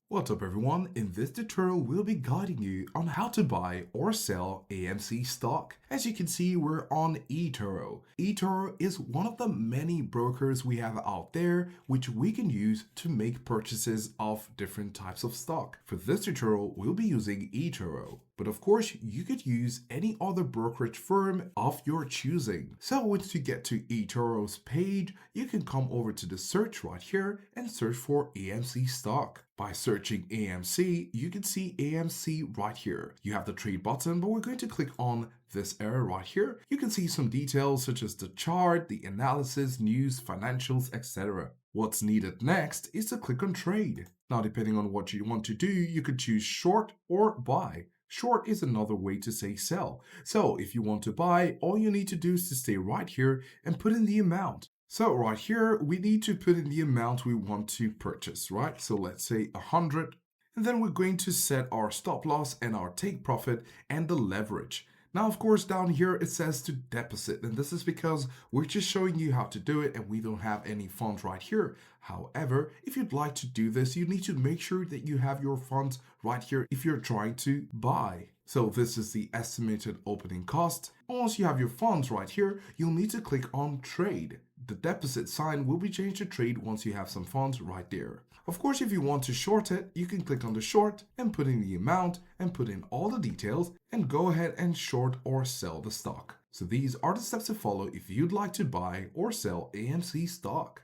What's up everyone, in this tutorial we'll be guiding you on how to buy or sell AMC stock. As you can see, we're on eToro. eToro is one of the many brokers we have out there which we can use to make purchases of different types of stock. For this tutorial we'll be using eToro. But of course, you could use any other brokerage firm of your choosing. So once you get to eToro's page, you can come over to the search right here and search for AMC stock. By searching AMC, you can see AMC right here. You have the trade button, but we're going to click on this area right here. You can see some details such as the chart, the analysis, news, financials, etc. What's needed next is to click on trade. Now, depending on what you want to do, you could choose short or buy. Short is another way to say sell. So if you want to buy, all you need to do is to stay right here and put in the amount. So right here, we need to put in the amount we want to purchase, right? So let's say 100. And then we're going to set our stop loss and our take profit and the leverage. Now, of course, down here it says to deposit, and this is because we're just showing you how to do it and we don't have any funds right here. However, if you'd like to do this, you need to make sure that you have your funds right here if you're trying to buy. So this is the estimated opening cost. Once you have your funds right here, you'll need to click on trade. The deposit sign will be changed to trade once you have some funds right there. Of course, if you want to short it, you can click on the short and put in the amount and put in all the details and go ahead and short or sell the stock. So these are the steps to follow if you'd like to buy or sell AMC stock.